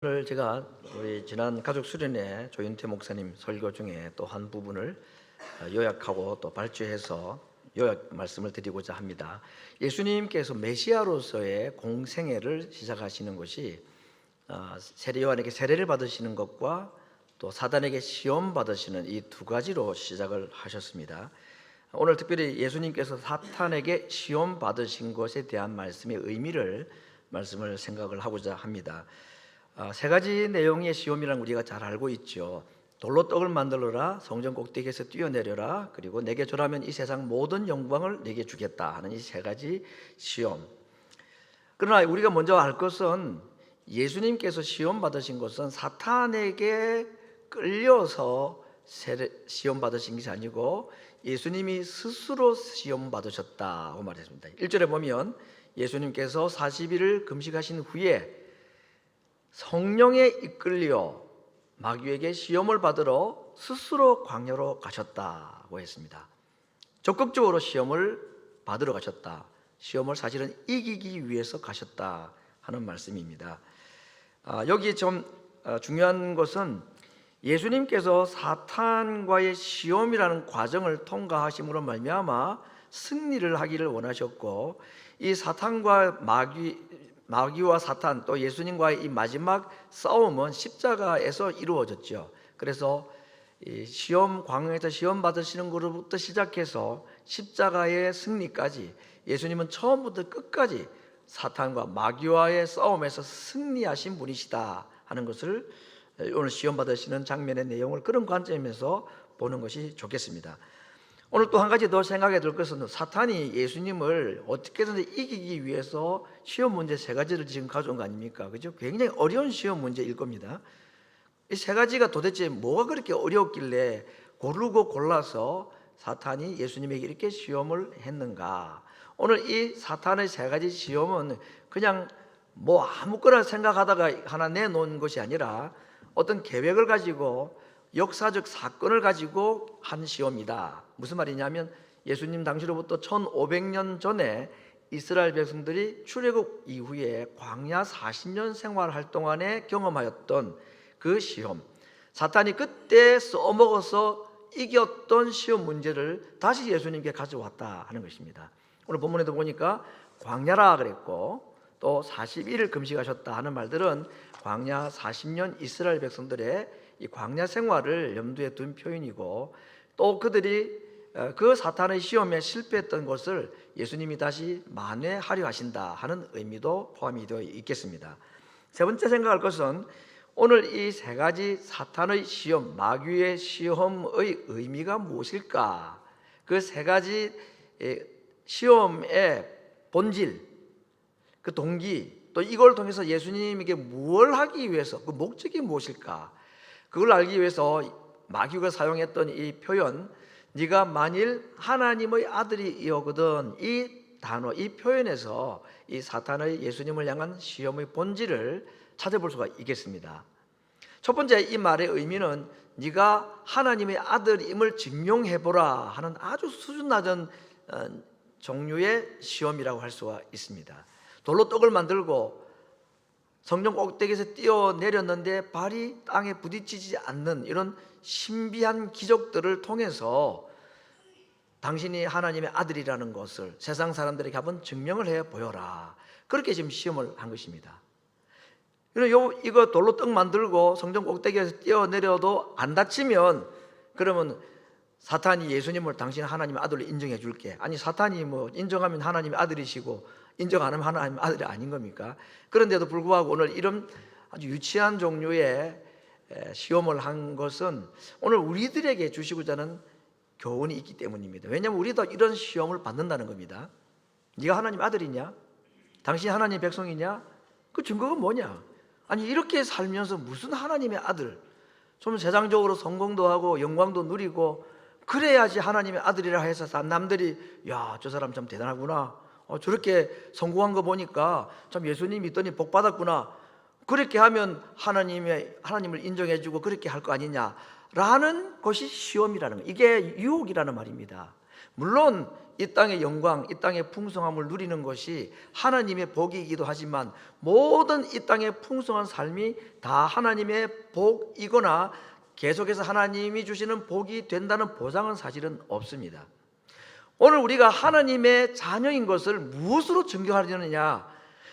오늘 제가 우리 지난 가족 수련회 조윤태 목사님 설교 중에 또 한 부분을 요약하고 또 발주해서 요약 말씀을 드리고자 합니다. 예수님께서 메시아로서의 공생애를 시작하시는 것이 세례 요한에게 세례를 받으시는 것과 또 사단에게 시험 받으시는 이 두 가지로 시작을 하셨습니다. 오늘 특별히 예수님께서 사탄에게 시험 받으신 것에 대한 말씀의 말씀을 생각을 하고자 합니다. 세 가지 내용의 시험이라는 우리가 잘 알고 있죠. 돌로 떡을 만들어라, 성전 꼭대기에서 뛰어내려라, 그리고 내게 절하면 이 세상 모든 영광을 내게 주겠다 하는 이 세 가지 시험. 그러나 우리가 먼저 알 것은 예수님께서 시험 받으신 것은 사탄에게 끌려서 시험 받으신 것이 아니고 예수님이 스스로 시험 받으셨다고 말했습니다. 1절에 보면 예수님께서 40일을 금식하신 후에 성령에 이끌려 마귀에게 시험을 받으러 스스로 광야로 가셨다고 했습니다. 적극적으로 시험을 받으러 가셨다. 시험을 사실은 이기기 위해서 가셨다 하는 말씀입니다. 여기 좀 중요한 것은 예수님께서 사탄과의 시험이라는 과정을 통과하심으로 말미암아 승리를 하기를 원하셨고, 이 사탄과 마귀와 사탄 또 예수님과의 이 마지막 싸움은 십자가에서 이루어졌죠. 그래서 이 광야에서 시험 받으시는 것부터 시작해서 십자가의 승리까지 예수님은 처음부터 끝까지 사탄과 마귀와의 싸움에서 승리하신 분이시다 하는 것을 오늘 시험 받으시는 장면의 내용을 그런 관점에서 보는 것이 좋겠습니다. 오늘 또 한 가지 더 생각해 둘 것은 사탄이 예수님을 어떻게든 이기기 위해서 시험 문제 세 가지를 지금 가져온 거 아닙니까? 그죠? 굉장히 어려운 시험 문제일 겁니다. 이 세 가지가 도대체 뭐가 그렇게 어려웠길래 고르고 골라서 사탄이 예수님에게 이렇게 시험을 했는가? 오늘 이 사탄의 세 가지 시험은 그냥 뭐 아무거나 생각하다가 하나 내놓은 것이 아니라 어떤 계획을 가지고 역사적 사건을 가지고 한 시험이다. 무슨 말이냐면 예수님 당시로부터 1500년 전에 이스라엘 백성들이 출애굽 이후에 광야 40년 생활할 동안에 경험하였던 그 시험, 사탄이 그때 써먹어서 이겼던 시험 문제를 다시 예수님께 가져왔다 하는 것입니다. 오늘 본문에도 보니까 광야라 그랬고 또 40일을 금식하셨다 하는 말들은 광야 40년 이스라엘 백성들의 이 광야 생활을 염두에 둔 표현이고, 또 그들이 그 사탄의 시험에 실패했던 것을 예수님이 다시 만회하려 하신다 하는 의미도 포함이 되어 있겠습니다. 세 번째 생각할 것은 오늘 이 세 가지 사탄의 시험, 마귀의 시험의 의미가 무엇일까? 그 세 가지 시험의 본질, 그 동기, 또 이걸 통해서 예수님에게 무엇을 하기 위해서 그 목적이 무엇일까? 그걸 알기 위해서 마귀가 사용했던 이 표현, 네가 만일 하나님의 아들이거든, 이 단어, 이 표현에서 이 사탄의 예수님을 향한 시험의 본질을 찾아볼 수가 있겠습니다. 첫 번째, 이 말의 의미는 네가 하나님의 아들임을 증명해보라 하는 아주 수준 낮은 종류의 시험이라고 할 수가 있습니다. 돌로 떡을 만들고 성전 꼭대기에서 뛰어내렸는데 발이 땅에 부딪히지 않는 이런 신비한 기적들을 통해서 당신이 하나님의 아들이라는 것을 세상 사람들에게 한번 증명을 해 보여라. 그렇게 지금 시험을 한 것입니다. 이거 돌로 떡 만들고 성전 꼭대기에서 뛰어내려도 안 다치면 그러면 사탄이 예수님을 당신 하나님의 아들로 인정해 줄게. 아니, 사탄이 뭐 인정하면 하나님의 아들이시고 인정 안 하면 하나님의 아들이 아닌 겁니까? 그런데도 불구하고 오늘 이런 아주 유치한 종류의 시험을 한 것은 오늘 우리들에게 주시고자 하는 교훈이 있기 때문입니다. 왜냐하면 우리도 이런 시험을 받는다는 겁니다. 네가 하나님 아들이냐? 당신이 하나님 백성이냐? 그 증거가 뭐냐? 아니, 이렇게 살면서 무슨 하나님의 아들, 좀 세상적으로 성공도 하고 영광도 누리고 그래야지 하나님의 아들이라 해서 남들이 야, 저 사람 참 대단하구나, 저렇게 성공한 거 보니까 참 예수님 믿더니 복 받았구나, 그렇게 하면 하나님을 인정해주고 그렇게 할 거 아니냐라는 것이 시험이라는 거, 이게 유혹이라는 말입니다. 물론 이 땅의 영광, 이 땅의 풍성함을 누리는 것이 하나님의 복이기도 하지만 모든 이 땅의 풍성한 삶이 다 하나님의 복이거나 계속해서 하나님이 주시는 복이 된다는 보장은 사실은 없습니다. 오늘 우리가 하나님의 자녀인 것을 무엇으로 증거하려느냐?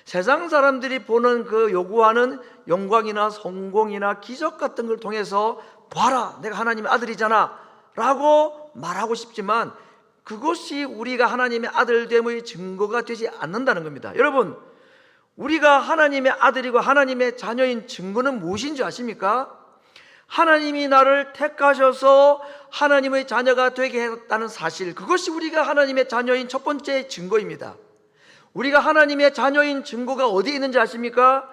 세상 사람들이 보는 그 요구하는 영광이나 성공이나 기적 같은 걸 통해서 봐라, 내가 하나님의 아들이잖아 라고 말하고 싶지만 그것이 우리가 하나님의 아들됨의 증거가 되지 않는다는 겁니다. 여러분, 우리가 하나님의 아들이고 하나님의 자녀인 증거는 무엇인 줄 아십니까? 하나님이 나를 택하셔서 하나님의 자녀가 되게 했다는 사실, 그것이 우리가 하나님의 자녀인 첫 번째 증거입니다. 우리가 하나님의 자녀인 증거가 어디에 있는지 아십니까?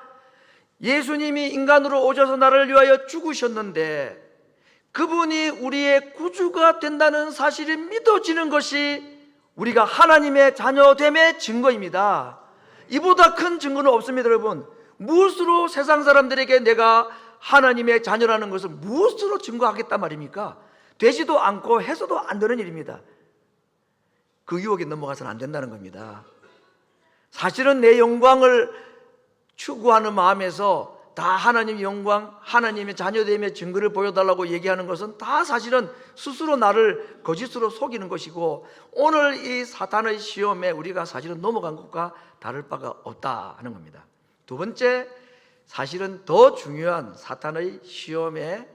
예수님이 인간으로 오셔서 나를 위하여 죽으셨는데 그분이 우리의 구주가 된다는 사실이 믿어지는 것이 우리가 하나님의 자녀됨의 증거입니다. 이보다 큰 증거는 없습니다. 여러분, 무엇으로 세상 사람들에게 내가 하나님의 자녀라는 것을 무엇으로 증거하겠단 말입니까? 되지도 않고 해서도 안 되는 일입니다. 그 유혹에 넘어가서는 안 된다는 겁니다. 사실은 내 영광을 추구하는 마음에서 다 하나님의 영광, 하나님의 자녀됨의 증거를 보여달라고 얘기하는 것은 다 사실은 스스로 나를 거짓으로 속이는 것이고, 오늘 이 사탄의 시험에 우리가 사실은 넘어간 것과 다를 바가 없다 하는 겁니다. 두 번째, 사실은 더 중요한 사탄의 시험의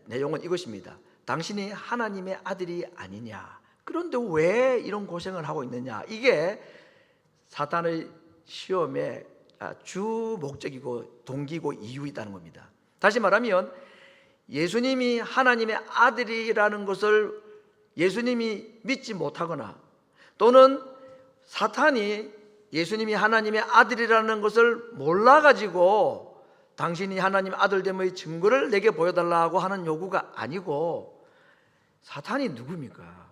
내용은 이것입니다. 당신이 하나님의 아들이 아니냐, 그런데 왜 이런 고생을 하고 있느냐, 이게 사탄의 시험의 주 목적이고 동기고 이유이다는 겁니다. 다시 말하면 예수님이 하나님의 아들이라는 것을 예수님이 믿지 못하거나, 또는 사탄이 예수님이 하나님의 아들이라는 것을 몰라가지고 당신이 하나님의 아들됨의 증거를 내게 보여달라고 하는 요구가 아니고, 사탄이 누굽니까?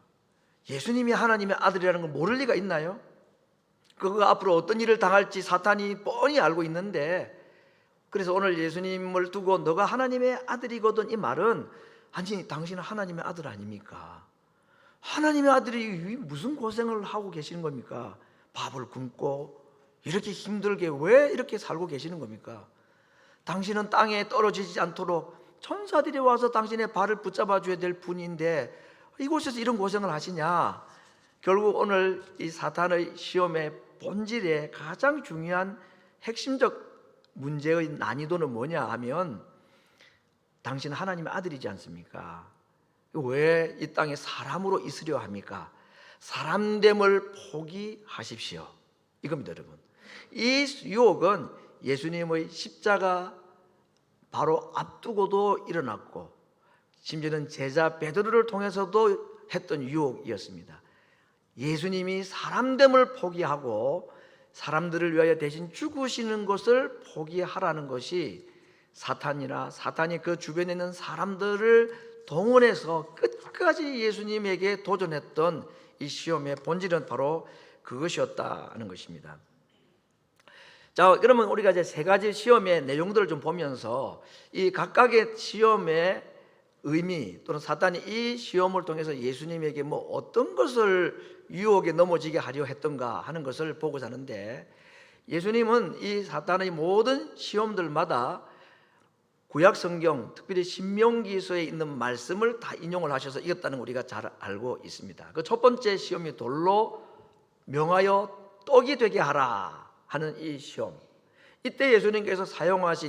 예수님이 하나님의 아들이라는 걸 모를 리가 있나요? 그가 앞으로 어떤 일을 당할지 사탄이 뻔히 알고 있는데, 그래서 오늘 예수님을 두고 너가 하나님의 아들이거든, 이 말은 아니, 당신은 하나님의 아들 아닙니까? 하나님의 아들이 무슨 고생을 하고 계시는 겁니까? 밥을 굶고 이렇게 힘들게 왜 이렇게 살고 계시는 겁니까? 당신은 땅에 떨어지지 않도록 천사들이 와서 당신의 발을 붙잡아 줘야 될 분인데 이곳에서 이런 고생을 하시냐? 결국 오늘 이 사탄의 시험의 본질의 가장 중요한 핵심적 문제의 난이도는 뭐냐 하면, 당신은 하나님의 아들이지 않습니까? 왜 이 땅에 사람으로 있으려 합니까? 사람됨을 포기하십시오, 이겁니다. 여러분, 이 유혹은 예수님의 십자가 바로 앞두고도 일어났고, 심지어는 제자 베드로를 통해서도 했던 유혹이었습니다. 예수님이 사람됨을 포기하고 사람들을 위하여 대신 죽으시는 것을 포기하라는 것이 사탄이 그 주변에 있는 사람들을 동원해서 끝까지 예수님에게 도전했던 이 시험의 본질은 바로 그것이었다는 것입니다. 자, 그러면 우리가 이제 세 가지 시험의 내용들을 좀 보면서 이 각각의 시험의 의미, 또는 사탄이 이 시험을 통해서 예수님에게 뭐 어떤 것을 유혹에 넘어지게 하려 했던가 하는 것을 보고자 하는데, 예수님은 이 사탄의 모든 시험들마다 구약 성경, 특별히 신명기서에 있는 말씀을 다 인용을 하셔서 이겼다는 걸 우리가 잘 알고 있습니다. 그 첫 번째 시험이 돌로 명하여 떡이 되게 하라 하는 이 시험, 이때 예수님께서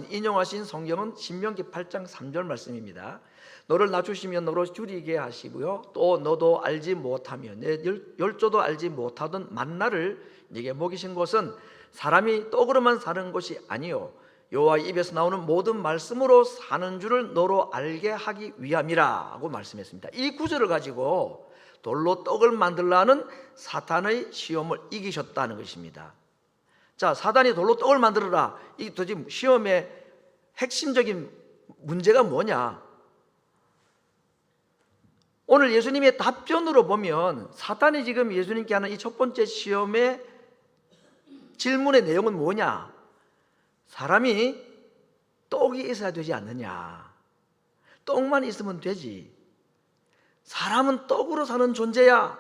인용하신 성경은 신명기 8장 3절 말씀입니다. 너를 낮추시면 너로 줄이게 하시고요, 또 너도 알지 못하며 내 열조도 알지 못하던 만나를 네게 먹이신 것은 사람이 떡으로만 사는 것이 아니요 여호와 입에서 나오는 모든 말씀으로 사는 줄을 너로 알게 하기 위함이라 하고 말씀했습니다. 이 구절을 가지고 돌로 떡을 만들라는 사탄의 시험을 이기셨다는 것입니다. 자, 사탄이 돌로 떡을 만들어라, 이 도대체 시험의 핵심적인 문제가 뭐냐? 오늘 예수님의 답변으로 보면 사탄이 지금 예수님께 하는 이 첫 번째 시험의 질문의 내용은 뭐냐? 사람이 떡이 있어야 되지 않느냐? 떡만 있으면 되지. 사람은 떡으로 사는 존재야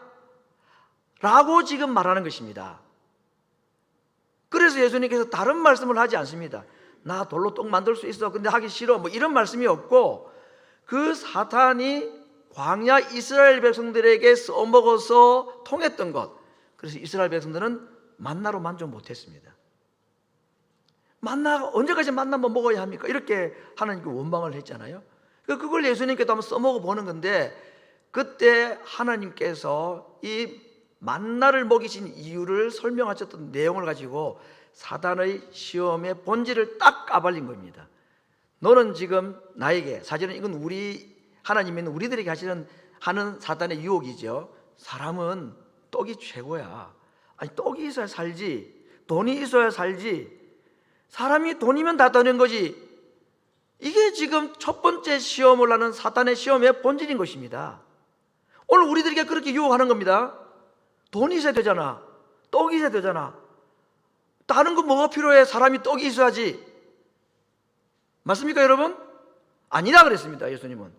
라고 지금 말하는 것입니다. 그래서 예수님께서 다른 말씀을 하지 않습니다. 나 돌로 떡 만들 수 있어, 근데 하기 싫어, 뭐 이런 말씀이 없고, 그 사탄이 광야 이스라엘 백성들에게 써먹어서 통했던 것, 그래서 이스라엘 백성들은 만나로 만족 못했습니다. 만나, 언제까지 만나만 먹어야 합니까? 이렇게 하나님께 원망을 했잖아요. 그걸 예수님께도 한번 써먹어 보는 건데, 그때 하나님께서 이 만나를 먹이신 이유를 설명하셨던 내용을 가지고 사단의 시험의 본질을 딱 까발린 겁니다. 너는 지금 나에게, 사실은 이건 하나님은 우리들에게 하는 사단의 유혹이죠. 사람은 떡이 최고야. 아니, 떡이 있어야 살지, 돈이 있어야 살지, 사람이 돈이면 다 되는 거지. 이게 지금 첫 번째 시험을 하는 사탄의 시험의 본질인 것입니다. 오늘 우리들에게 그렇게 유혹하는 겁니다. 돈이 있어야 되잖아, 떡이 있어야 되잖아, 다른 거 뭐가 필요해? 사람이 떡이 있어야지. 맞습니까 여러분? 아니라 그랬습니다. 예수님은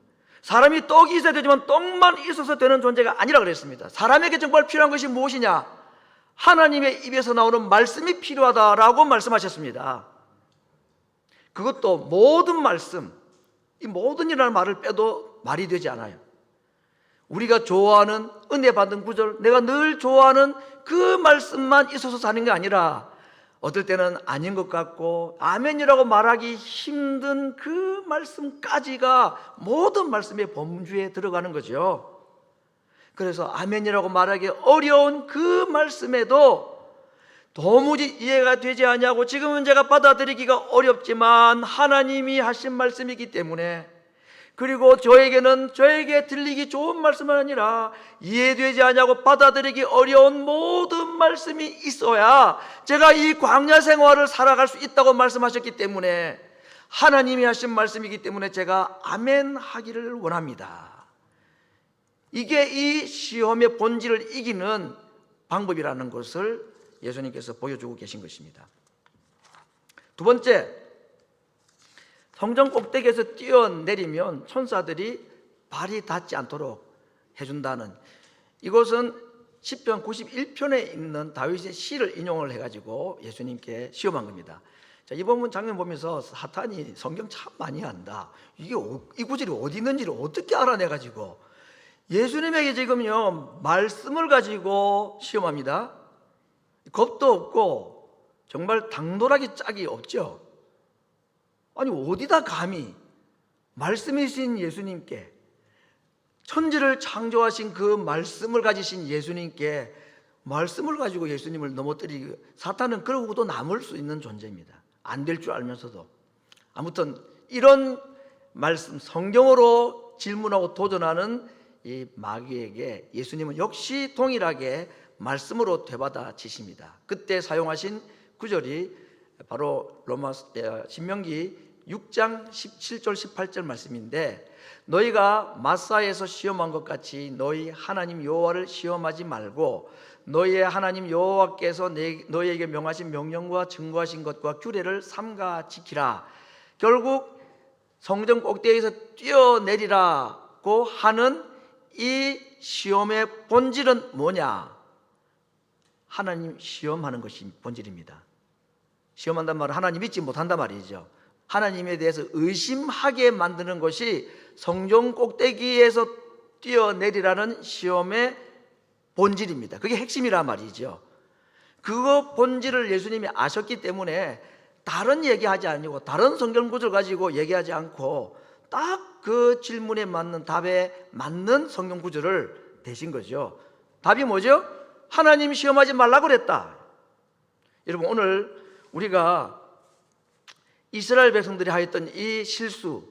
사람이 떡이 있어야 되지만 떡만 있어서 되는 존재가 아니라 그랬습니다. 사람에게 정말 필요한 것이 무엇이냐? 하나님의 입에서 나오는 말씀이 필요하다라고 말씀하셨습니다. 그것도 모든 말씀, 이 모든이라는 말을 빼도 말이 되지 않아요. 우리가 좋아하는 은혜 받은 구절, 내가 늘 좋아하는 그 말씀만 있어서 사는 게 아니라, 어떨 때는 아닌 것 같고 아멘이라고 말하기 힘든 그 말씀까지가 모든 말씀의 범주에 들어가는 거죠. 그래서 아멘이라고 말하기 어려운 그 말씀에도 도무지 이해가 되지 않냐고, 지금은 제가 받아들이기가 어렵지만 하나님이 하신 말씀이기 때문에, 그리고 저에게 들리기 좋은 말씀은 아니라 이해되지 않냐고 받아들이기 어려운 모든 말씀이 있어야 제가 이 광야 생활을 살아갈 수 있다고 말씀하셨기 때문에, 하나님이 하신 말씀이기 때문에 제가 아멘 하기를 원합니다. 이게 이 시험의 본질을 이기는 방법이라는 것을 예수님께서 보여주고 계신 것입니다. 두 번째, 성전 꼭대기에서 뛰어내리면 천사들이 발이 닿지 않도록 해준다는, 이것은 시편 91편에 있는 다윗의 시를 인용을 해가지고 예수님께 시험한 겁니다. 자, 이번 장면 보면서 사탄이 성경 참 많이 한다, 이 구절이 어디 있는지를 어떻게 알아내가지고 예수님에게 지금요 말씀을 가지고 시험합니다. 겁도 없고 정말 당돌하기 짝이 없죠. 아니, 어디다 감히 말씀이신 예수님께, 천지를 창조하신 그 말씀을 가지신 예수님께 말씀을 가지고 예수님을 넘어뜨리기, 사탄은 그러고도 남을 수 있는 존재입니다. 안 될 줄 알면서도. 아무튼 이런 말씀, 성경으로 질문하고 도전하는 이 마귀에게 예수님은 역시 동일하게 말씀으로 되받아치십니다. 그때 사용하신 구절이 바로 신명기 6장 17절 18절 말씀인데, 너희가 마사에서 시험한 것 같이 너희 하나님 여호와를 시험하지 말고 너희의 하나님 여호와께서 너희에게 명하신 명령과 증거하신 것과 규례를 삼가 지키라. 결국 성전 꼭대기에서 뛰어내리라고 하는 이 시험의 본질은 뭐냐? 하나님 시험하는 것이 본질입니다. 시험한단 말은 하나님 믿지 못한단 말이죠. 하나님에 대해서 의심하게 만드는 것이 성전 꼭대기에서 뛰어내리라는 시험의 본질입니다. 그게 핵심이란 말이죠. 그거 본질을 예수님이 아셨기 때문에 다른 얘기하지 아니고 다른 성경 구절 가지고 얘기하지 않고 딱 그 질문에 맞는, 답에 맞는 성경 구절을 대신 거죠. 답이 뭐죠? 하나님 시험하지 말라고 그랬다. 여러분, 오늘 우리가 이스라엘 백성들이 하였던 이 실수,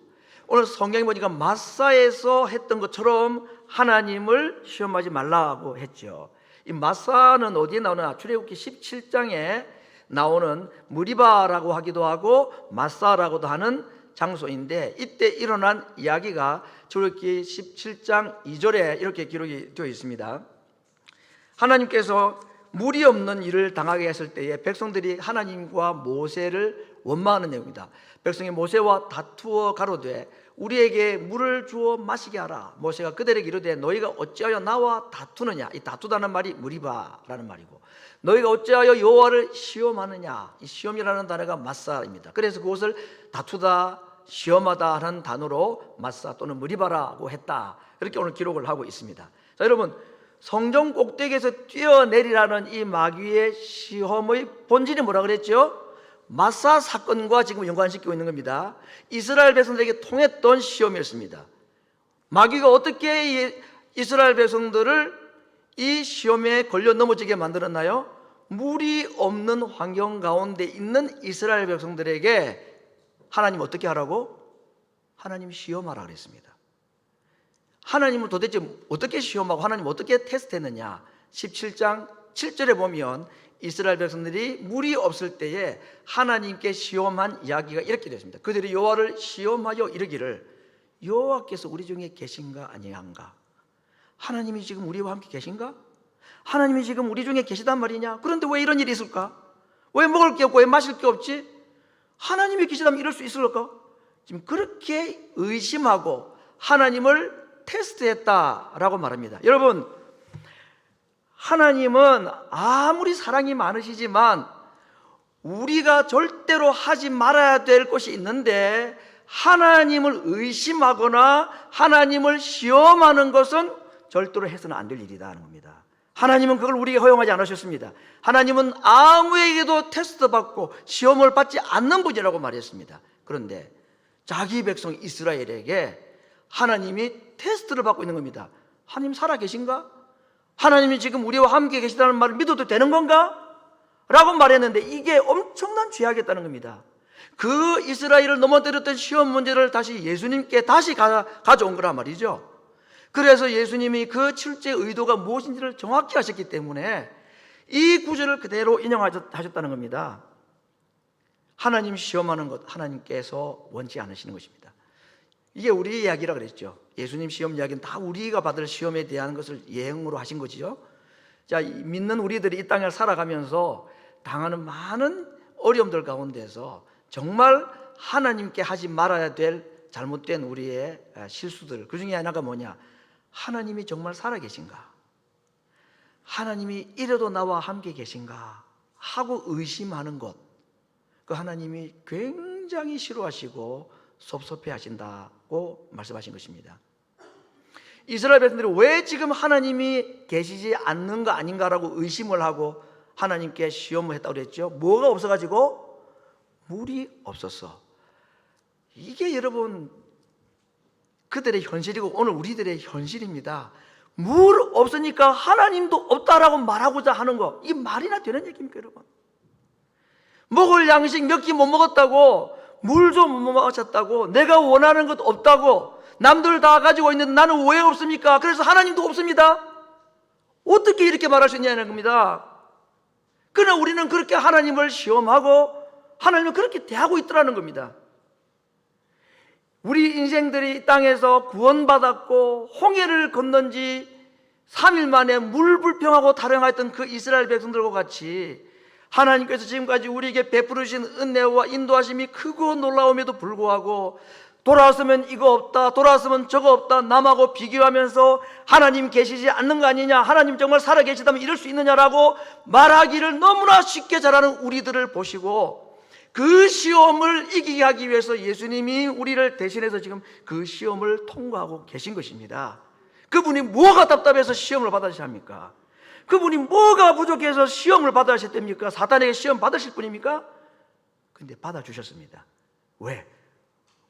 오늘 성경에 보니까 마사에서 했던 것처럼 하나님을 시험하지 말라고 했죠. 이 마사는 어디에 나오나? 출애굽기 17장에 나오는 무리바라고 하기도 하고 마사라고도 하는 장소인데, 이때 일어난 이야기가 출애굽기 17장 2절에 이렇게 기록이 되어 있습니다. 하나님께서 물이 없는 일을 당하게 했을 때에 백성들이 하나님과 모세를 원망하는 내용입니다. 백성이 모세와 다투어 가로되 우리에게 물을 주어 마시게 하라. 모세가 그들에게 이르되 너희가 어찌하여 나와 다투느냐. 이 다투다는 말이 무리바라는 말이고, 너희가 어찌하여 여호와를 시험하느냐. 이 시험이라는 단어가 마사입니다. 그래서 그것을 다투다, 시험하다 하는 단어로 마사 또는 무리바라고 했다, 이렇게 오늘 기록을 하고 있습니다. 자, 여러분, 성전 꼭대기에서 뛰어내리라는 이 마귀의 시험의 본질이 뭐라 그랬죠? 마사 사건과 지금 연관시키고 있는 겁니다. 이스라엘 백성들에게 통했던 시험이었습니다. 마귀가 어떻게 이스라엘 백성들을 이 시험에 걸려 넘어지게 만들었나요? 물이 없는 환경 가운데 있는 이스라엘 백성들에게 하나님 어떻게 하라고? 하나님 시험하라 그랬습니다. 하나님을 도대체 어떻게 시험하고 하나님 어떻게 테스트했느냐? 17장 7절에 보면 이스라엘 백성들이 물이 없을 때에 하나님께 시험한 이야기가 이렇게 되었습니다. 그들이 여호와를 시험하여 이르기를 여호와께서 우리 중에 계신가 아니한가? 하나님이 지금 우리와 함께 계신가? 하나님이 지금 우리 중에 계시단 말이냐? 그런데 왜 이런 일이 있을까? 왜 먹을 게 없고 왜 마실 게 없지? 하나님이 계시다면 이럴 수 있을까? 지금 그렇게 의심하고 하나님을 테스트했다라고 말합니다. 여러분, 하나님은 아무리 사랑이 많으시지만 우리가 절대로 하지 말아야 될 것이 있는데, 하나님을 의심하거나 하나님을 시험하는 것은 절대로 해서는 안 될 일이라는 겁니다. 하나님은 그걸 우리에게 허용하지 않으셨습니다. 하나님은 아무에게도 테스트 받고 시험을 받지 않는 분이라고 말했습니다. 그런데 자기 백성 이스라엘에게 하나님이 테스트를 받고 있는 겁니다. 하나님 살아 계신가? 하나님이 지금 우리와 함께 계시다는 말을 믿어도 되는 건가? 라고 말했는데 이게 엄청난 죄악이었다는 겁니다. 그 이스라엘을 넘어뜨렸던 시험 문제를 다시 예수님께 다시 가져온 거란 말이죠. 그래서 예수님이 그 출제의 의도가 무엇인지를 정확히 하셨기 때문에 이 구절을 그대로 인용하셨다는 겁니다. 하나님 시험하는 것 하나님께서 원치 않으시는 것입니다. 이게 우리의 이야기라 그랬죠. 예수님 시험 이야기는 다 우리가 받을 시험에 대한 것을 예형으로 하신 거지요. 자, 믿는 우리들이 이 땅을 살아가면서 당하는 많은 어려움들 가운데서 정말 하나님께 하지 말아야 될 잘못된 우리의 실수들, 그 중에 하나가 뭐냐? 하나님이 정말 살아계신가? 하나님이 이래도 나와 함께 계신가? 하고 의심하는 것, 그 하나님이 굉장히 싫어하시고 섭섭해 하신다고 말씀하신 것입니다. 이스라엘 백성들이 왜 지금 하나님이 계시지 않는 거 아닌가라고 의심을 하고 하나님께 시험을 했다고 그랬죠? 뭐가 없어가지고? 물이 없었어. 이게 여러분 그들의 현실이고 오늘 우리들의 현실입니다. 물 없으니까 하나님도 없다라고 말하고자 하는 거, 이 말이나 되는 얘기입니까 여러분? 먹을 양식 몇 끼 못 먹었다고, 물 좀 못 마셨다고, 내가 원하는 것 없다고, 남들 다 가지고 있는데 나는 왜 없습니까? 그래서 하나님도 없습니다. 어떻게 이렇게 말할 수 있냐는 겁니다. 그러나 우리는 그렇게 하나님을 시험하고 하나님을 그렇게 대하고 있더라는 겁니다. 우리 인생들이 이 땅에서 구원받았고 홍해를 건넌 지 3일 만에 물 불평하고 타령했던 그 이스라엘 백성들과 같이 하나님께서 지금까지 우리에게 베푸르신 은혜와 인도하심이 크고 놀라움에도 불구하고 돌아왔으면 이거 없다, 돌아왔으면 저거 없다, 남하고 비교하면서 하나님 계시지 않는 거 아니냐, 하나님 정말 살아계시다면 이럴 수 있느냐라고 말하기를 너무나 쉽게 잘하는 우리들을 보시고 그 시험을 이기게 하기 위해서 예수님이 우리를 대신해서 지금 그 시험을 통과하고 계신 것입니다. 그분이 뭐가 답답해서 시험을 받으셔야 합니까? 그분이 뭐가 부족해서 시험을 받아야 됩니까? 사탄에게 시험 받으실 분입니까? 근데 받아주셨습니다. 왜?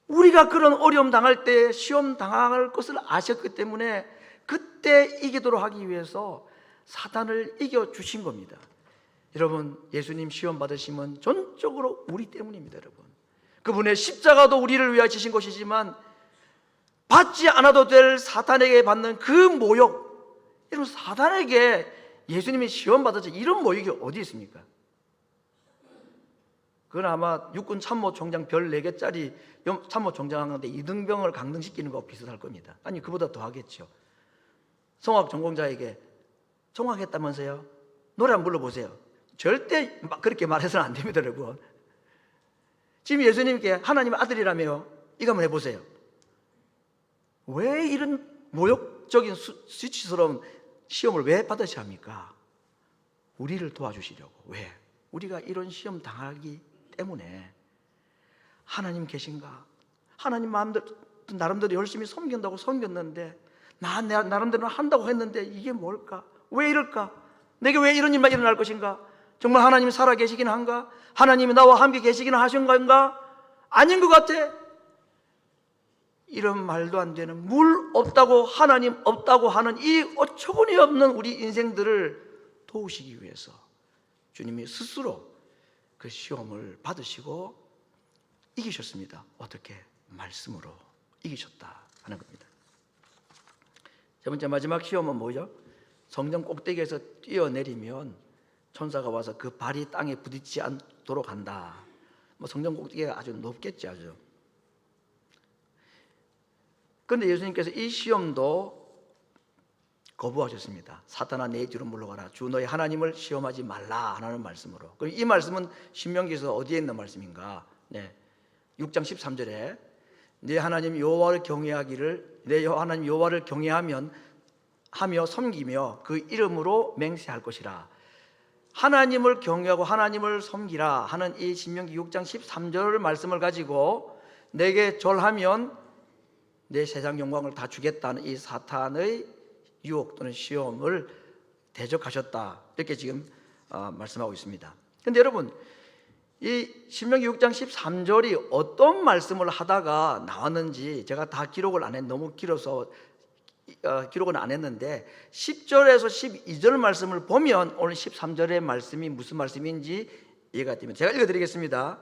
우리가 그런 어려움 당할 때 시험 당할 것을 아셨기 때문에 그때 이기도록 하기 위해서 사탄을 이겨주신 겁니다. 여러분, 예수님 시험 받으시면 전적으로 우리 때문입니다. 여러분, 그분의 십자가도 우리를 위하여 지신 것이지만 받지 않아도 될 사탄에게 받는 그 모욕, 여러분, 사탄에게 예수님이 시험 받았지 이런 모욕이 어디 있습니까? 그건 아마 육군 참모총장 별 4개짜리 참모총장한테 이등병을 강등시키는 것과 비슷할 겁니다. 아니, 그보다 더 하겠죠. 성악 전공자에게 성악했다면서요? 노래 한번 불러보세요. 절대 그렇게 말해서는 안 됩니다, 여러분. 지금 예수님께 하나님의 아들이라며요. 이거 한번 해보세요. 왜 이런 모욕적인 수치스러운 시험을 왜 받으셔야 합니까? 우리를 도와주시려고. 왜? 우리가 이런 시험 당하기 때문에. 하나님 계신가? 하나님 나름대로 열심히 섬긴다고 섬겼는데, 나름대로 한다고 했는데 이게 뭘까? 왜 이럴까? 내게 왜 이런 일만 일어날 것인가? 정말 하나님이 살아 계시긴 한가? 하나님이 나와 함께 계시긴 하신 건가? 아닌 것 같아. 이런 말도 안 되는, 물 없다고 하나님 없다고 하는 이 어처구니 없는 우리 인생들을 도우시기 위해서 주님이 스스로 그 시험을 받으시고 이기셨습니다. 어떻게? 말씀으로 이기셨다 하는 겁니다. 세 번째, 마지막 시험은 뭐죠? 성전 꼭대기에서 뛰어내리면 천사가 와서 그 발이 땅에 부딪히지 않도록 한다. 성전 꼭대기가 아주 높겠지, 아주. 그런데 예수님께서 이 시험도 거부하셨습니다. 사탄아, 내 뒤로 물러가라. 주 너의 하나님을 시험하지 말라 하는 말씀으로. 그럼 이 말씀은 신명기에서 어디에 있는 말씀인가? 6장 13절에 내 하나님 여호와를 경외하기를, 내 하나님 여호와를 경외하며 섬기며 그 이름으로 맹세할 것이라. 하나님을 경외하고 하나님을 섬기라 하는 이 신명기 6장 13절 말씀을 가지고 내게 절하면 내 세상 영광을 다 주겠다는 이 사탄의 유혹 또는 시험을 대적하셨다, 이렇게 지금 말씀하고 있습니다. 그런데 여러분, 이 신명기 6장 13절이 어떤 말씀을 하다가 나왔는지 제가 다 기록을 안 했, 너무 길어서 기록은 안 했는데 10절에서 12절 말씀을 보면 오늘 13절의 말씀이 무슨 말씀인지 이해가 됩니다. 제가 읽어드리겠습니다.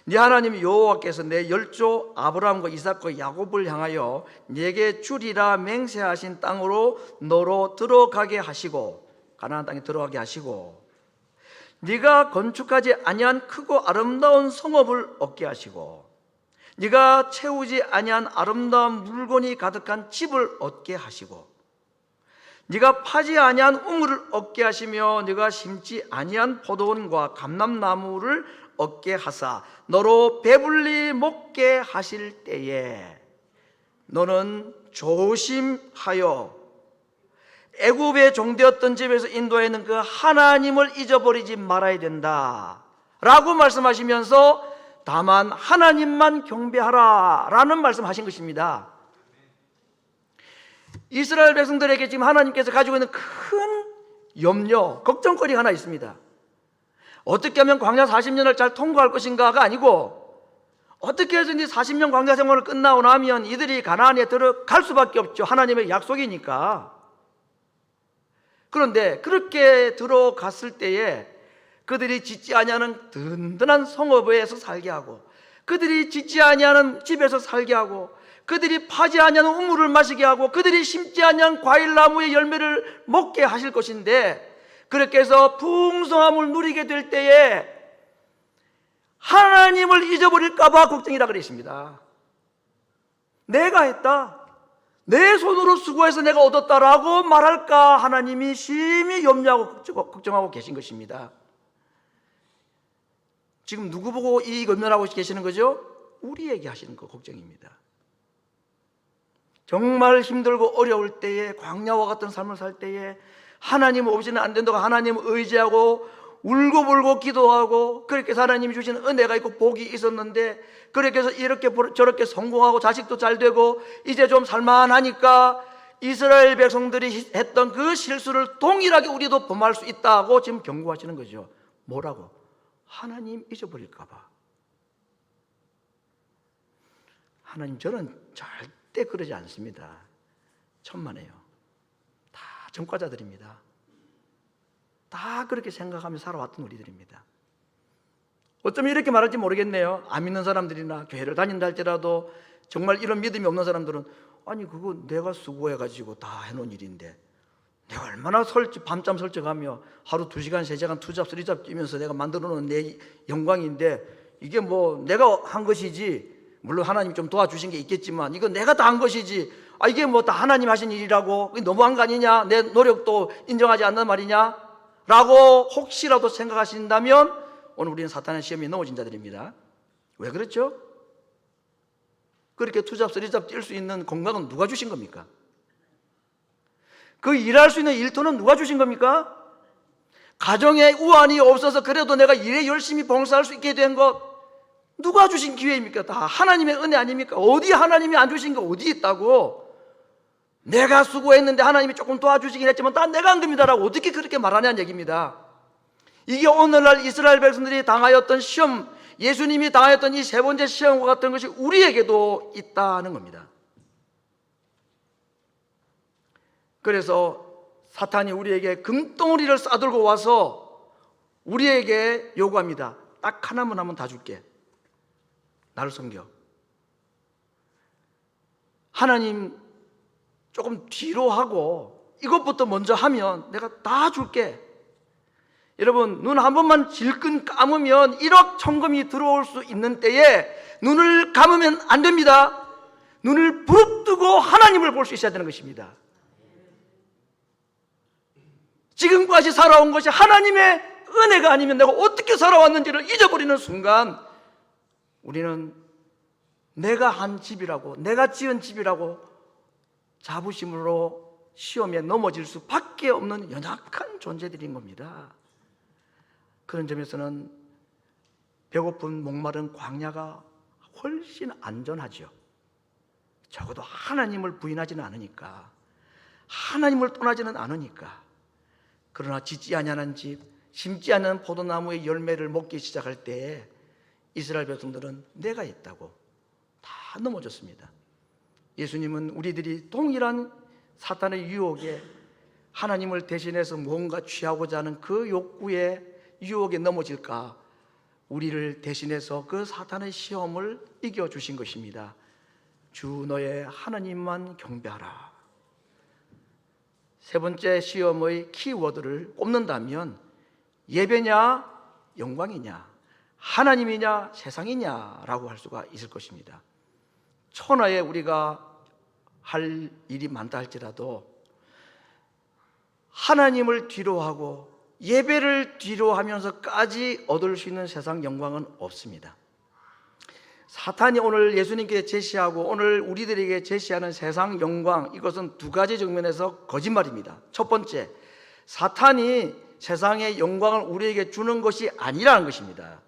네 하나님 여호와께서 내 열조 아브라함과 이삭과 야곱을 향하여 네게 주리라 맹세하신 땅으로 너로 들어가게 하시고, 가나안 땅에 들어가게 하시고, 네가 건축하지 아니한 크고 아름다운 성읍을 얻게 하시고, 네가 채우지 아니한 아름다운 물건이 가득한 집을 얻게 하시고, 네가 파지 아니한 우물을 얻게 하시며 네가 심지 아니한 포도원과 감람나무를 얻게 하사 너로 배불리 먹게 하실 때에 너는 조심하여 애굽의 종되었던 집에서 인도하는 그 하나님을 잊어버리지 말아야 된다 라고 말씀하시면서 다만 하나님만 경배하라 라는 말씀하신 것입니다. 이스라엘 백성들에게 지금 하나님께서 가지고 있는 큰 염려, 걱정거리가 하나 있습니다. 어떻게 하면 광야 40년을 잘 통과할 것인가가 아니고, 어떻게 해서 이제 40년 광야 생활을 끝나고 나면 이들이 가나안에 들어갈 수밖에 없죠. 하나님의 약속이니까. 그런데 그렇게 들어갔을 때에 그들이 짓지 아니하는 든든한 성읍에서 살게 하고, 그들이 짓지 아니하는 집에서 살게 하고, 그들이 파지 아니하는 우물을 마시게 하고, 그들이 심지 아니한 과일나무의 열매를 먹게 하실 것인데, 그렇게 해서 풍성함을 누리게 될 때에 하나님을 잊어버릴까 봐 걱정이라 그랬습니다. 내가 했다, 내 손으로 수고해서 내가 얻었다라고 말할까 하나님이 심히 염려하고 걱정하고 계신 것입니다. 지금 누구 보고 이 염려하고 계시는 거죠? 우리에게 하시는 그 걱정입니다. 정말 힘들고 어려울 때에, 광야와 같은 삶을 살 때에 하나님 없이는 안 된다고 하나님을 의지하고 울고불고 기도하고, 그렇게 해서 하나님이 주시는 은혜가 있고 복이 있었는데, 그렇게 해서 이렇게 저렇게 성공하고 자식도 잘 되고 이제 좀 살만하니까 이스라엘 백성들이 했던 그 실수를 동일하게 우리도 범할 수 있다고 지금 경고하시는 거죠. 뭐라고? 하나님 잊어버릴까 봐. 하나님, 저는 절대 그러지 않습니다. 천만에요. 다 전과자들입니다. 다 그렇게 생각하며 살아왔던 우리들입니다. 어쩌면 이렇게 말할지 모르겠네요. 안 믿는 사람들이나 교회를 다닌다 할지라도 정말 이런 믿음이 없는 사람들은, 아니 그거 내가 수고해가지고 다 해놓은 일인데 내가 얼마나 밤잠 설정하며 하루 2시간 3시간 2잡 3잡 뛰면서 내가 만들어놓은 내 영광인데 이게 뭐 내가 한 것이지, 물론 하나님이 좀 도와주신 게 있겠지만 이건 내가 다 한 것이지, 이게 뭐 다 하나님 하신 일이라고, 너무한 거 아니냐, 내 노력도 인정하지 않는 말이냐 라고 혹시라도 생각하신다면 오늘 우리는 사탄의 시험에 넘어진 자들입니다. 왜 그렇죠? 그렇게 투잡 쓰리잡 뛸 수 있는 건강은 누가 주신 겁니까? 그 일할 수 있는 일터는 누가 주신 겁니까? 가정에 우환이 없어서 그래도 내가 일에 열심히 봉사할 수 있게 된 것 누가 주신 기회입니까? 다 하나님의 은혜 아닙니까? 어디 하나님이 안 주신 게 어디 있다고? 내가 수고했는데 하나님이 조금 도와주시긴 했지만 다 내가 한 겁니다라고 어떻게 그렇게 말하냐는 얘기입니다. 이게 오늘날 이스라엘 백성들이 당하였던 시험, 예수님이 당하였던 이 세 번째 시험과 같은 것이 우리에게도 있다는 겁니다. 그래서 사탄이 우리에게 금덩어리를 싸들고 와서 우리에게 요구합니다. 딱 하나만 하면 다 줄게. 나를 섬겨. 하나님 조금 뒤로 하고 이것부터 먼저 하면 내가 다 줄게. 여러분, 눈 한 번만 질끈 감으면 1억 천금이 들어올 수 있는 때에 눈을 감으면 안 됩니다. 눈을 부릅뜨고 하나님을 볼 수 있어야 되는 것입니다. 지금까지 살아온 것이 하나님의 은혜가 아니면 내가 어떻게 살아왔는지를 잊어버리는 순간 우리는 내가 한 집이라고, 내가 지은 집이라고 자부심으로 시험에 넘어질 수밖에 없는 연약한 존재들인 겁니다. 그런 점에서는 배고픈 목마른 광야가 훨씬 안전하죠. 적어도 하나님을 부인하지는 않으니까, 하나님을 떠나지는 않으니까. 그러나 짓지 아니하는 집, 심지 않은 포도나무의 열매를 먹기 시작할 때에 이스라엘 백성들은 내가 있다고 다 넘어졌습니다. 예수님은 우리들이 동일한 사탄의 유혹에 하나님을 대신해서 뭔가 취하고자 하는 그 욕구에 유혹에 넘어질까 우리를 대신해서 그 사탄의 시험을 이겨주신 것입니다. 주 너의 하나님만 경배하라. 세 번째 시험의 키워드를 꼽는다면 예배냐 영광이냐 하나님이냐 세상이냐라고 할 수가 있을 것입니다. 천하에 우리가 할 일이 많다 할지라도 하나님을 뒤로하고 예배를 뒤로하면서까지 얻을 수 있는 세상 영광은 없습니다. 사탄이 오늘 예수님께 제시하고 오늘 우리들에게 제시하는 세상 영광, 이것은 두 가지 측면에서 거짓말입니다. 첫 번째, 사탄이 세상의 영광을 우리에게 주는 것이 아니라는 것입니다.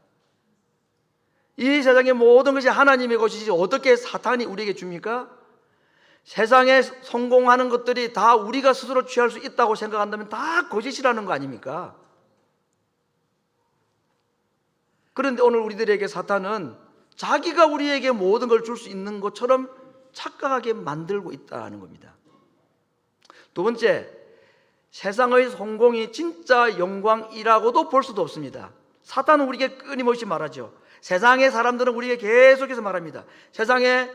이 세상의 모든 것이 하나님의 것이지 어떻게 사탄이 우리에게 줍니까? 세상에 성공하는 것들이 다 우리가 스스로 취할 수 있다고 생각한다면 다 거짓이라는 거 아닙니까? 그런데 오늘 우리들에게 사탄은 자기가 우리에게 모든 걸 줄 수 있는 것처럼 착각하게 만들고 있다는 겁니다. 두 번째, 세상의 성공이 진짜 영광이라고도 볼 수도 없습니다. 사탄은 우리에게 끊임없이 말하죠. 세상의 사람들은 우리에게 계속해서 말합니다. 세상의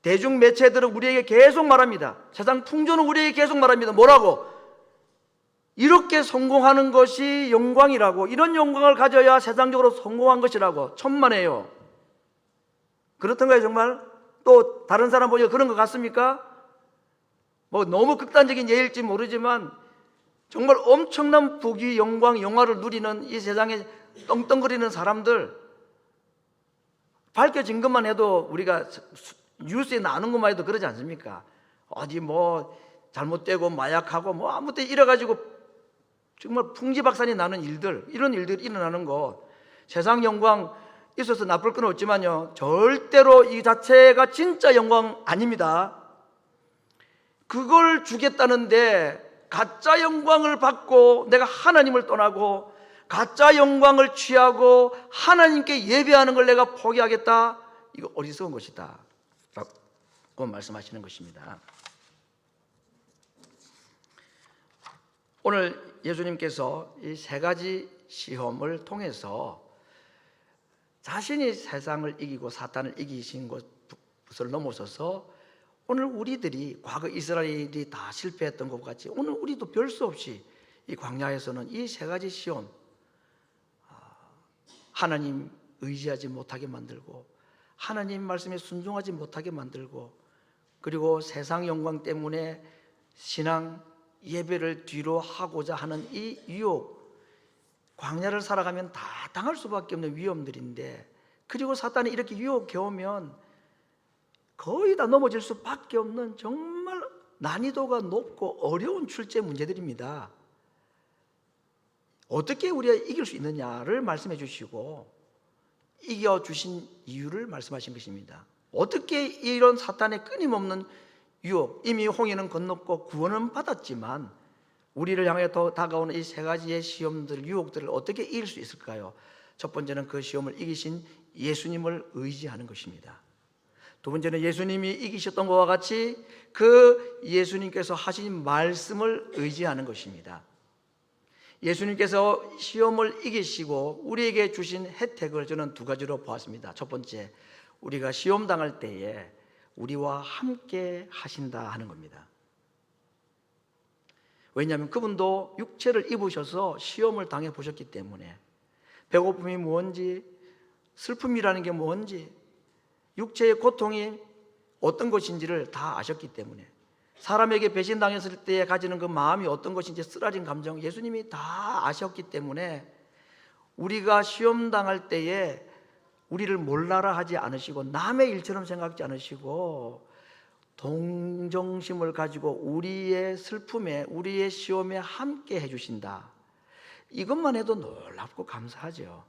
대중 매체들은 우리에게 계속 말합니다. 세상 풍조는 우리에게 계속 말합니다. 뭐라고? 이렇게 성공하는 것이 영광이라고, 이런 영광을 가져야 세상적으로 성공한 것이라고. 천만에요. 그렇던가요 정말? 또 다른 사람 보니까 그런 것 같습니까? 뭐 너무 극단적인 예일지 모르지만 정말 엄청난 부귀, 영광, 영화를 누리는 이 세상에 떵떵거리는 사람들, 밝혀진 것만 해도 우리가 뉴스에 나오는 것만 해도 그러지 않습니까? 어디 뭐 잘못되고 마약하고 뭐 아무 때 이래가지고 정말 풍지박산이 나는 일들, 이런 일들이 일어나는 거, 세상 영광 있어서 나쁠 건 없지만요, 절대로 이 자체가 진짜 영광 아닙니다. 그걸 주겠다는데 가짜 영광을 받고 내가 하나님을 떠나고 가짜 영광을 취하고 하나님께 예배하는 걸 내가 포기하겠다, 이거 어리석은 것이다 라고 말씀하시는 것입니다. 오늘 예수님께서 이 세 가지 시험을 통해서 자신이 세상을 이기고 사탄을 이기신 것을 넘어서서 오늘 우리들이 과거 이스라엘이 다 실패했던 것 같이 오늘 우리도 별 수 없이 이 광야에서는 이 세 가지 시험, 하나님 의지하지 못하게 만들고 하나님 말씀에 순종하지 못하게 만들고, 그리고 세상 영광 때문에 신앙 예배를 뒤로 하고자 하는 이 유혹, 광야를 살아가면 다 당할 수밖에 없는 위험들인데 그리고 사탄이 이렇게 유혹해 오면 거의 다 넘어질 수밖에 없는 정말 난이도가 높고 어려운 출제 문제들입니다. 어떻게 우리가 이길 수 있느냐를 말씀해 주시고 이겨주신 이유를 말씀하신 것입니다. 어떻게 이런 사탄의 끊임없는 유혹, 이미 홍해는 건넜고 구원은 받았지만 우리를 향해 더 다가오는 이 세 가지의 시험들, 유혹들을 어떻게 이길 수 있을까요? 첫 번째는 그 시험을 이기신 예수님을 의지하는 것입니다. 두 번째는 예수님이 이기셨던 것과 같이 그 예수님께서 하신 말씀을 의지하는 것입니다. 예수님께서 시험을 이기시고 우리에게 주신 혜택을 저는 두 가지로 보았습니다. 첫 번째, 우리가 시험 당할 때에 우리와 함께 하신다 하는 겁니다. 왜냐하면 그분도 육체를 입으셔서 시험을 당해 보셨기 때문에 배고픔이 뭔지, 슬픔이라는 게 뭔지, 육체의 고통이 어떤 것인지를 다 아셨기 때문에 사람에게 배신당했을 때 가지는 그 마음이 어떤 것인지 쓰라린 감정 예수님이 다 아셨기 때문에 우리가 시험 당할 때에 우리를 몰라라 하지 않으시고 남의 일처럼 생각지 않으시고 동정심을 가지고 우리의 슬픔에 우리의 시험에 함께 해주신다. 이것만 해도 놀랍고 감사하죠.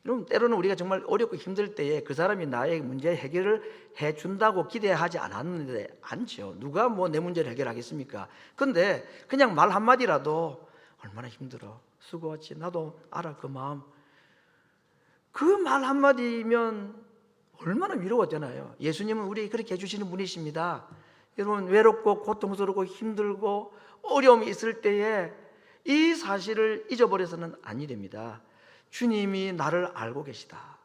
여러분, 때로는 우리가 정말 어렵고 힘들 때에 그 사람이 나의 문제 해결을 해준다고 기대하지 않았는데 않죠. 누가 뭐 내 문제를 해결하겠습니까? 근데 그냥 말 한마디라도 얼마나 힘들어, 수고하지, 나도 알아 그 마음. 그 말 한마디면 얼마나 위로가 되나요? 예수님은 우리에게 그렇게 해주시는 분이십니다. 여러분, 외롭고 고통스럽고 힘들고 어려움이 있을 때에 이 사실을 잊어버려서는 아니 됩니다. 주님이 나를 알고 계시다.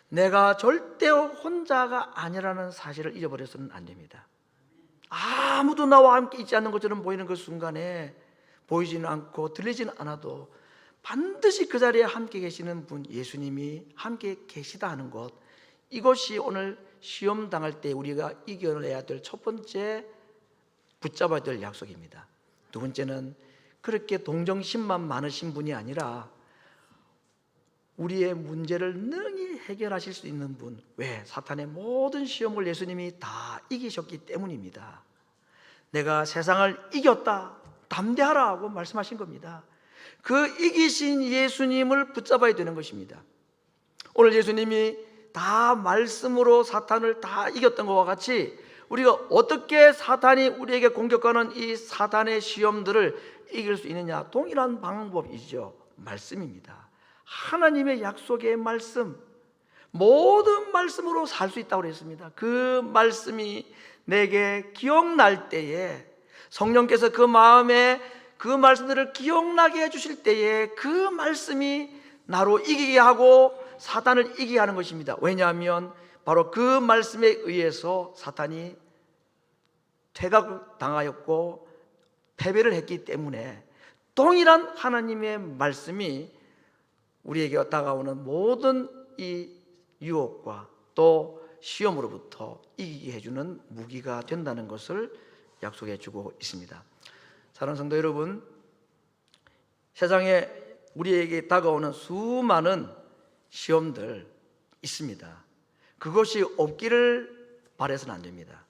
내가 절대 혼자가 아니라는 사실을 잊어버려서는 안 됩니다. 아무도 나와 함께 있지 않는 것처럼 보이는 그 순간에 보이지는 않고 들리지는 않아도 반드시 그 자리에 함께 계시는 분, 예수님이 함께 계시다 하는 것, 이것이 오늘 시험 당할 때 우리가 이겨내야 될 첫 번째 붙잡아야 될 약속입니다. 두 번째는 그렇게 동정심만 많으신 분이 아니라 우리의 문제를 능히 해결하실 수 있는 분. 왜? 사탄의 모든 시험을 예수님이 다 이기셨기 때문입니다. 내가 세상을 이겼다, 담대하라 하고 말씀하신 겁니다. 그 이기신 예수님을 붙잡아야 되는 것입니다. 오늘 예수님이 다 말씀으로 사탄을 다 이겼던 것과 같이 우리가 어떻게 사탄이 우리에게 공격하는 이 사탄의 시험들을 이길 수 있느냐? 동일한 방법이죠. 말씀입니다. 하나님의 약속의 말씀, 모든 말씀으로 살 수 있다고 그랬습니다. 그 말씀이 내게 기억날 때에 성령께서 그 마음에 그 말씀들을 기억나게 해주실 때에 그 말씀이 나로 이기게 하고 사탄을 이기게 하는 것입니다. 왜냐하면 바로 그 말씀에 의해서 사탄이 퇴각당하였고 패배를 했기 때문에 동일한 하나님의 말씀이 우리에게 다가오는 모든 이 유혹과 또 시험으로부터 이기게 해주는 무기가 된다는 것을 약속해 주고 있습니다. 사랑하는 성도 여러분, 세상에 우리에게 다가오는 수많은 시험들 있습니다. 그것이 없기를 바라서는 안 됩니다.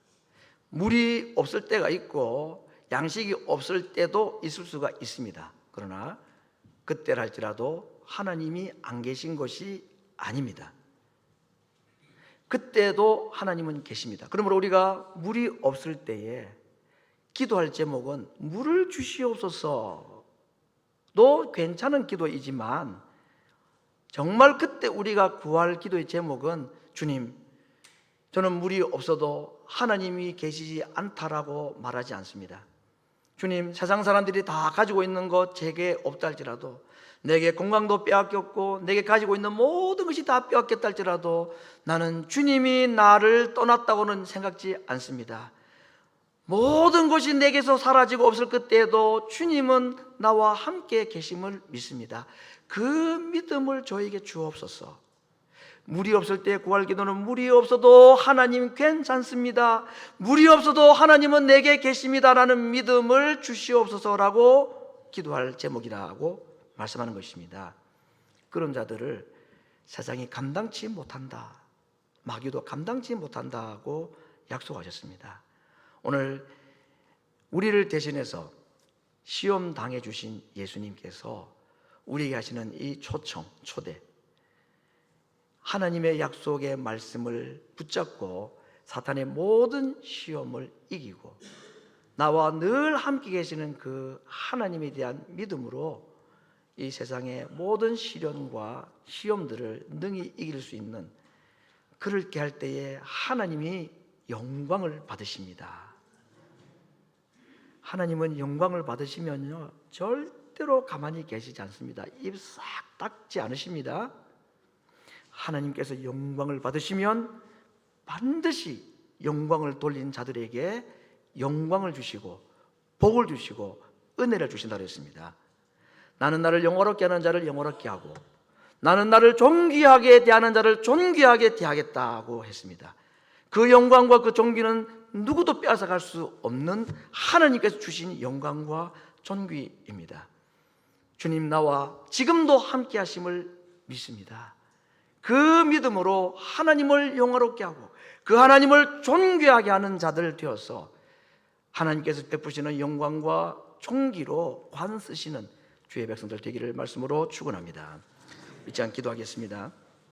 물이 없을 때가 있고 양식이 없을 때도 있을 수가 있습니다. 그러나 그때라 할지라도 하나님이 안 계신 것이 아닙니다. 그때도 하나님은 계십니다. 그러므로 우리가 물이 없을 때에 기도할 제목은 물을 주시옵소서도 괜찮은 기도이지만 정말 그때 우리가 구할 기도의 제목은 주님, 저는 물이 없어도 하나님이 계시지 않다라고 말하지 않습니다. 주님, 세상 사람들이 다 가지고 있는 것 제게 없다 할지라도, 내게 건강도 빼앗겼고 내게 가지고 있는 모든 것이 다 빼앗겼다 할지라도 나는 주님이 나를 떠났다고는 생각지 않습니다. 모든 것이 내게서 사라지고 없을 그때에도 주님은 나와 함께 계심을 믿습니다. 그 믿음을 저에게 주옵소서. 물이 없을 때 구할 기도는 물이 없어도 하나님 괜찮습니다, 물이 없어도 하나님은 내게 계십니다라는 믿음을 주시옵소서라고 기도할 제목이라고 말씀하는 것입니다. 그런 자들을 세상이 감당치 못한다, 마귀도 감당치 못한다고 약속하셨습니다. 오늘 우리를 대신해서 시험 당해 주신 예수님께서 우리에게 하시는 이 초청, 초대, 하나님의 약속의 말씀을 붙잡고 사탄의 모든 시험을 이기고 나와 늘 함께 계시는 그 하나님에 대한 믿음으로 이 세상의 모든 시련과 시험들을 능히 이길 수 있는, 그렇게 할 때에 하나님이 영광을 받으십니다. 하나님은 영광을 받으시면요 절대로 가만히 계시지 않습니다. 입 싹 닫지 않으십니다. 하나님께서 영광을 받으시면 반드시 영광을 돌린 자들에게 영광을 주시고 복을 주시고 은혜를 주신다고 했습니다. 나는 나를 영화롭게 하는 자를 영화롭게 하고 나는 나를 존귀하게 대하는 자를 존귀하게 대하겠다고 했습니다. 그 영광과 그 존귀는 누구도 빼앗아갈 수 없는 하나님께서 주신 영광과 존귀입니다. 주님 나와 지금도 함께 하심을 믿습니다. 그 믿음으로 하나님을 영화롭게 하고 그 하나님을 존귀하게 하는 자들 되어서 하나님께서 베푸시는 영광과 존귀로 관 쓰시는 주의 백성들 되기를 말씀으로 축원합니다. 믿지 않고 기도하겠습니다.